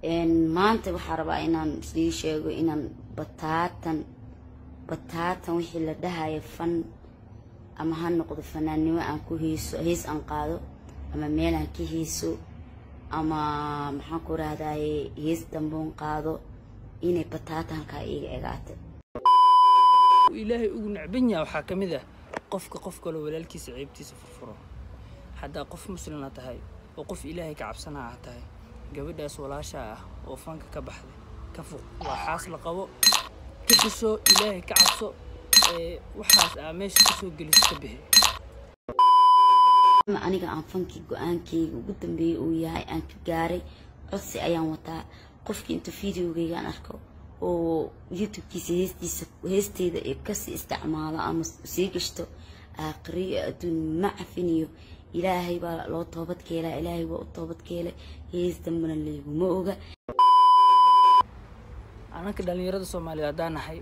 maanta waxaa rabaa inaan sii sheego inaan bataatan wixii la dhahayo fan ama ha noqdo fanaannimo aan ku hees aan qaado ama meel aan ka heeso ama maxaan ku raahdaye hees damboon qaado inay bataatanka iga egaata ilaahay ugu nacbanya waxa kamid ah qof kale walaalkiisa ceebtiisa furfuro hadaa qof muslimna tahay oo qof ilaahay ka cabsanaa tahay gabadhaas walaasha ah oo fanka ka baxday ka fuq waa xaas la qabo ka tusoo ilaahay ka cabso waxaas meesha ka soo geliska bixi aniga aan fanki go'aankeyga ugu dambeeyay uu yahay aan ka gaaray codsi ayaan wataa qofkii inta videogeyga aan arko oo youtube-kiisa heesteeda ee kasii isticmaalo ama sii gashto aakhiriyo adduun ma cafiniyo ilaahay baa loo toobad keelaa ilaahay waa u toobad keelay hees dambana leeguma oga anaka dhalinyarada Soomaaliyeed hadaan nahay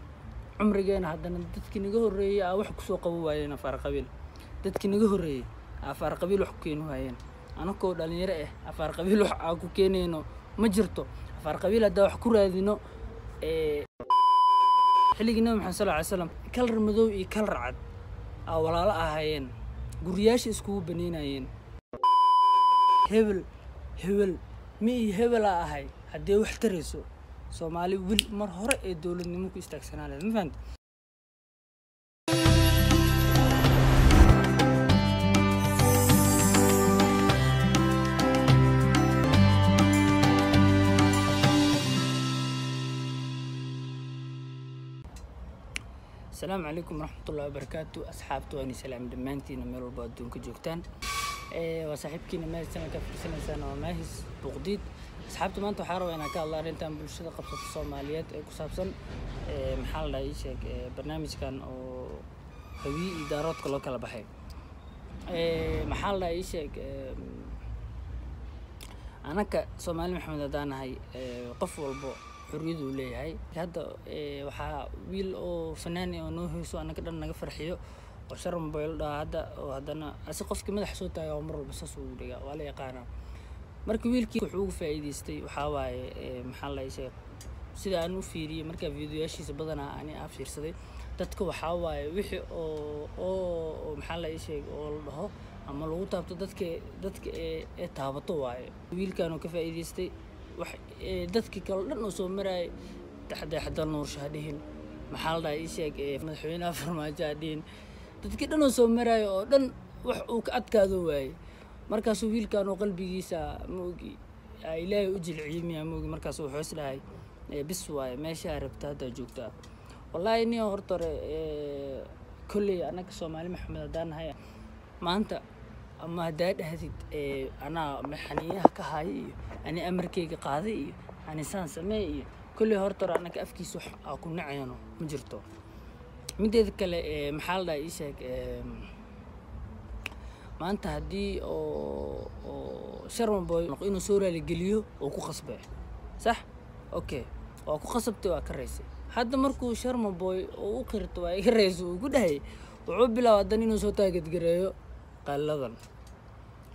cumrigeena haddana dadkii naga horeeyay wax ku soo qabo waayeen afar qabiil dadkii naga horeeyay afar qabiil wax ku keeno waayeen anakoo dhalinyaro afar qabiil wax aan ku keenayno ma jirto afar qabiil hadaa wax ku raadino xilligii Nabi Maxamed sallallahu alayhi wasallam kalar madow iyo kalar cad walaalo ahaayeen guriyaash isku baneynayeen hebel mi hebel ahay hadii wax tarayso Soomaali wil mar hore ee dawladnimo ku istaagsanaaday ma fahanti السلام عليكم ورحمة الله وبركاته أصحابتي وأنا سلام دمانتي نمر البادون كجوكتان وصاحبكي نماذج سنة كفر سنة وماهز بغديد أصحابتي ما أنتو حاروا أنا كالله رنتان بالشدة قبصة الصوماليات كسابسن محل لا يشيك برنامج كان هوي إدارات كلها كلا بحي محل لا يشيك أنا كصومالي محمد دانا هاي قف والبو xuriyadu leeyahay hadda waxa wiil oo fanaani oo noo heeso anaka dhan naga farxiyo oo sharam boyl hadda oo hadana asi qofkii madax soo taagay mar walba saas uu dhiga waa la yaqaan markii wiilkii wuxuu ugu faa'iideystay waxa waaye maxaa la yeeshay sida aan u fiiriyay marka fiidiyoashiisa badana aan fiirsaday dadka waxa waaye wixii oo maxaa la yeeshay oo la dhaho ama lagu taabto dadka ee taabato waaye wiilkan oo ka faa'iideystay dadkii kale dhan oo soo maray taxadar nuur shaadin maxal daa isheeg madaxweynaha farmaajo adin dadkii dhan oo soo maray oo dhan wax uu ka adkaado waay markaas wiilkan oo qalbigiisa moogi ilaahay u jilciimay moogi markaas uu xoos lahay bis waay meesha rabta hada joogta wallahi ni hortore kulli anaka Soomaali Maxamed hadaan maanta ama hadaad hadid ana maxaniyaha ka hay ani amarkeyga qaaday ani saan sameey kulli horta anaka afkiisu ku nacayno ma jirto mideed kale maxal daa isheeg maanta hadii oo sharman boy inuu soo raali geliyo oo ku qasbay sax okay oo ku qasabtay waa ka reysay hadda markuu sharman boy oo u qirto waa iga reeyso ugu dhahay wuxuu bilaaway inuu soo taagad gareeyo qalladan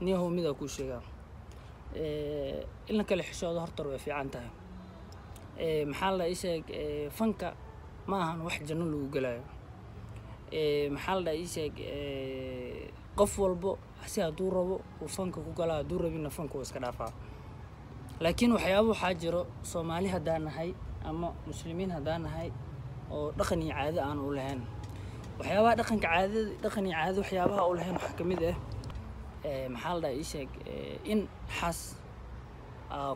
niyahu mida ku sheegaa ilaa kale xishooda horta way fiican tahay maxaa la isheeg fanka ma ahan wax janno lagu galaayo maxaa la isheeg qof walbo si haduu rabo uu fanka ku galaa haduu rabina fanka uu iska dhaafaa laakiin waxyaabo waxa jiro Soomaali hadaan nahay ama muslimiin hadaan nahay oo dhaqan iyo caado aan u lahayn waxyaabaha dhaqan iyo caado waxyaabaha u lahayn waxa kamid ah maxaa la isheeg in xaas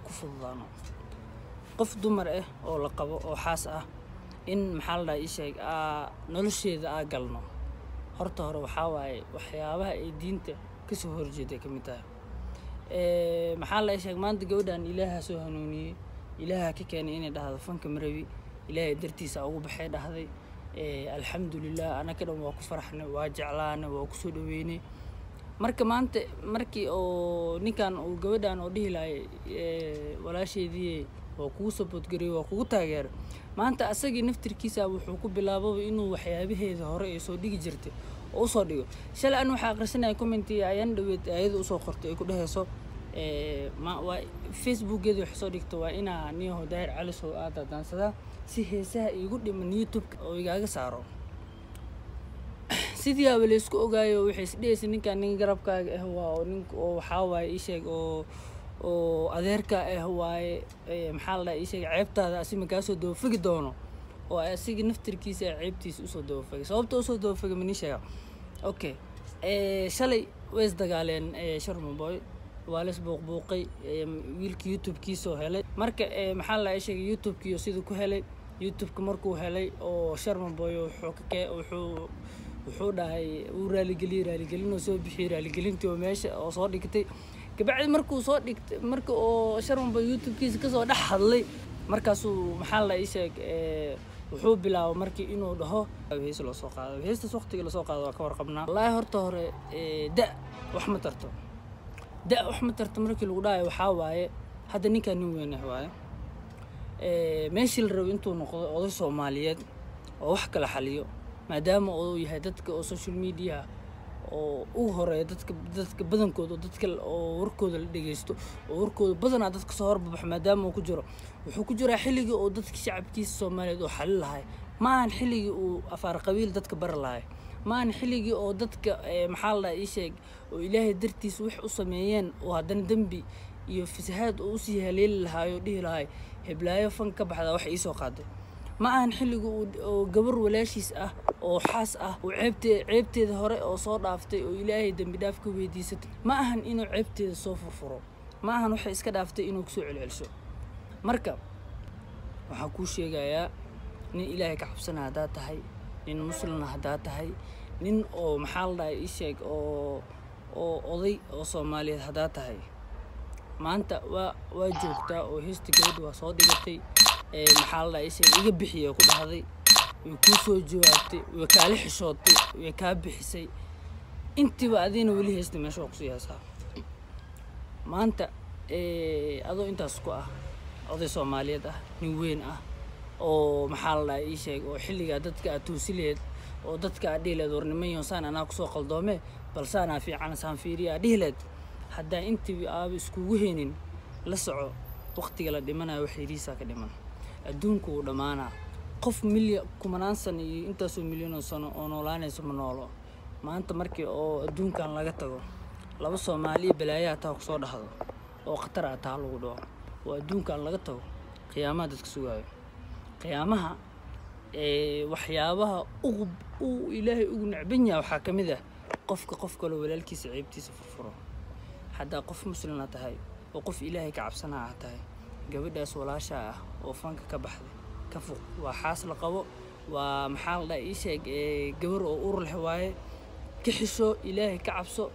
ku fududaano qof dumar oo la qabo oo xaas in maxaa la isheeg nolosheeda galno horta hore waxa waaye waxyaabaha ay diinta ka soo horjeeday kamid tahay maxaa la isheeg maanta gabadhan Ilaahay soo hanuuniyay Ilaahay ka keenay inay dhahdo fanka marawi Ilaahay dartiisa ugu baxay dhahday alxamdulillah anaka dhan waa ku faraxnay waa jeclaanay waa ku soo dhaweynay marka maanta markii oo ninkan uu gabadhan oo dhihilaay walaasheedii oo ku support garay oo ku taageer maanta asagii naftirkiisa wuxuu ku bilaabay inuu waxyaabaheeda hore ay soo dhigi jirtay oo soo dhigo shalay aan waxa aqrisanay comment ayaan dhaweed ayadu soo qortay ay ku dhahayso ما فيسبوك جد وحصل دكتوا إنا نيو داير على سوءات دانسدا سه يقول من يوتيوب أو يجاك سارو sidii aa la isku ogaayo wixii isdheeyay ninka nin garabka ah waa nin oo waxa waay ii sheeg oo adeerka ah waay maxaa la ii sheeg ceebtaada asima ka soo doofigi doono oo asiga naftirkiisa ceebtiisa u soo doofigay sababta u soo doofigay ma sheega okay shalay way isdagaaleen Sharma Boy waa la isbuuqbuuqay wiilka YouTube-kiisa oo helay marka maxaa la ii sheeg YouTube-kiisa sidoo ku helay YouTube-ka markuu helay oo Sharma Boy wuxuu dhahay uu raaligelin soo bixiyay raaligelintii oo meesha oo soo dhigtay kabacdi markuu soo dhigtay marka oo Sharma Boy YouTube-kiisa ka soo dhaxadlay markaasuu maxaa la ii sheeg wuxuu bilaabay markii inuu dhaho hees loo soo qaado heestas waqtiga la soo qaado waa ka warqabnaa wallahi horta hore wax ma tarto markii lagu dhahay waxa waaye hadda ninka nin weyn ah waaye meeshii la rabo intuu noqdo oday Soomaaliyeed oo wax kala xaliyo maadaama uu yahay dadka oo social media oo ugu horeeya dadka badankooda dadka oo warkooda la dhageysto oo warkooda badanaa dadka soo horbax maadaama uu ku jiro wuxuu ku jiraa xilliga oo dadka shacabkiisa Soomaaliyeed oo xalil lahay ma aan xilliga uu afaar qabiil dadka bar lahay ma aan xilliga oo dadka maxaa la ii sheeg oo Ilaahay dartiis wax u sameeyeen oo hadan dambi iyo fasahaad oo si haleeli lahayo dhihi lahay heblaayo fan ka baxda wax ii soo qaaday ma aan xilliga oo gabar walaashiis ah oo xaas ah oo ceebteeda hore oo soo dhaaftay oo Ilaahay dambi dhaaf ka weydiisatay ma ahan inuu ceebteeda soo furfuro ma ahan waxa iska dhaaftay inuu soo celcelsho marka waxa ku sheegayaa nin Ilaahay ka xabsanaa hadaa tahay nin muslim hadaa tahay nin oo maxaa la ii sheeg oo oday oo Soomaaliyeed hadaa tahay maanta waa joogtaa oo heesta gabadha waa soo dhigatay maxaa la ii sheeg iga bixiyo ku dhahday way ku soo jawaabtay way kaali xishootay way ka bixisay intiba adina wali heesta meesha ku siyaasaa maanta adoo intaas ku ah oday Soomaaliyeed ah nin weyn ah oo maxaa la ii sheeg oo xilliga dadka tuusileed oo dadka dhiileed warnimayo saan ana ku soo qaldoome balse ana fiican saan fiiriya dhiileed hadda intii aab isku weheenin la soco waqtiga la dhimanayo wax yariisa ka dhiman adduunku uu dhamaana qof milyan kumanaan sano iyo intaas oo milyan oo sano oo noolaanayso ma noolo maanta markii oo adduunkan laga tago laba Soomaali balaayaa taa ku soo dhaxdo oo khatar ah taa lagu dhaw oo adduunkan laga tago qiyaamada dadka sugaayo qiyaamaha waxyaabaha uu Ilaahay ugu nacban yahay waxa kamid ah qof kale walaalkiisa ceebtiisa furfuro hadda qof muslim la tahay oo qof Ilaahay ka cabsanaa tahay gabadhaas walaasha ah oo fanka ka baxday ka fuq waa xaas la qabo waa maxaa la ii sheeg gabar oo uur leh waaye ka xisho Ilaahay ka cabso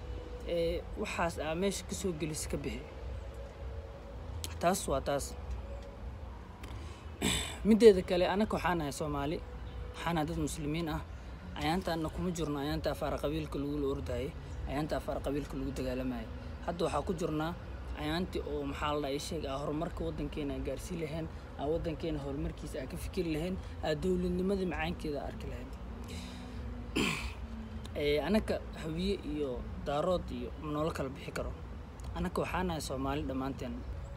waxaas meesha ka soo gelis ka bixi taas waa taas mideeda kale anaka waxaan ahay Soomaali waxaan dad muslimiin ah ayaanta anna kuma jirno ayaanta afaar qabiilka lagu ordaayay ayaanta afaar qabiilka lagu dagaalamay hadda waxa ku jirnaa ayaanti oo maxaa la ii sheeg horumarka wadankeena gaarsiin lahayn wadankeena horumarkiisa ka fikir lahayn dawladnimada macaankeeda arki lahayn anaka hawiye iyo daarood iyo nolol kala bixi karo anaka waxaan ahay Soomaali dhamaanteen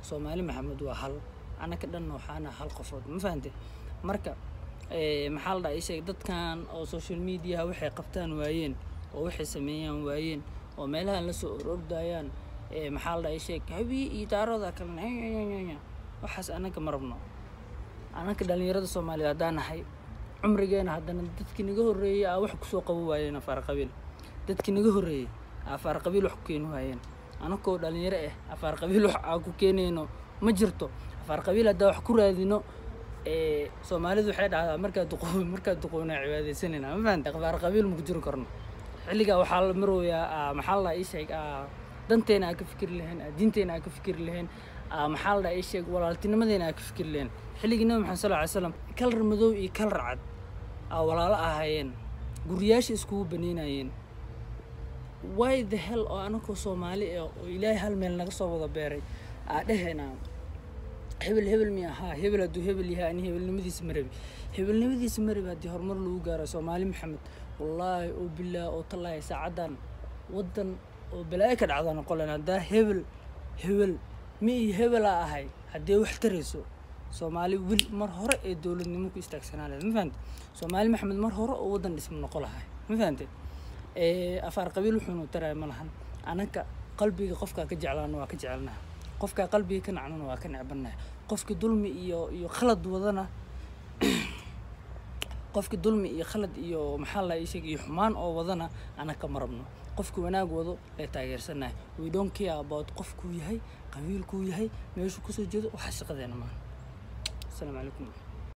Soomaali Maxamed waa hal anaka dhan waxaan hal qofood ma fahanteen marka maxaa la ii sheeg dadkan oo social media waxay qabtaan waayeen oo waxay sameeyaan waayeen oo meelaha la soo ordayaan maxaa la ii sheeg habiye iyo daarooda kale waxaas anaka marabno anaka dhalinyarada Soomaaliyeed hadanahay umrigeena hadana dadkii naga horeeyay wax ku soo qabo waayeen afaar qabiil dadkii naga horeeyay afaar qabiil wax ku keen waayeen anakoo dhalinyaro afaar qabiil wax ku keeneeno ma jirto afaar qabiil hada wax ku raadino Soomaalidu waxay dhahdaa marka duqoona cibaadeysanayna ma fahantaa afaar qabiil ma ku jiro karno xilliga waxa la marooyaa maxaa la ii sheeg danteena ka fikir lahayn diinteena ka fikir lahayn maxaa la ii sheeg walaaltinimadeena ka fikir lahayn xilliga Nabi Maxamed sallallahu alayhi wasallam kal madow iyo kal racad walaalo ahaayeen guriyaasha isku baneynayeen why the hell oo anako Soomaali oo Ilaahay hal meel naga soo wada beeray dhaheena hebel mi aha hebel adu hebel yahay hebelnimadiisa marabi hadii horumar lagu gaaro Soomaali Maxamed wallahi oo bilaa oo tallaay saacadan wadan oo balaa ka dhacdana qolan hada hebel hebel mi hebela ahay haddii wax tarayso Soomaali wil mar hore ee dawladnimo ku istaagsanaaday ma fahanteen Soomaali maxamed mar hore oo wadan dhismo noqon lahay ma fahanteen afar qabiil wuxuu taray ma lahan anaka qalbiga qofka ka jeclaan waa ka jecelnaa qofka qalbiga ka nacnuna waa ka nacbanaa qofka dulmi iyo khalad wadana qofka dulmi iyo khalad iyo maxaa la isheeg iyo xumaan oo wadana anaka marabno qofka wanaag wado ee taageersanahay we don't care about qofku yahay qabiilku yahay meeshu ku soo jeedo waxa shaqadeena ma السلام عليكم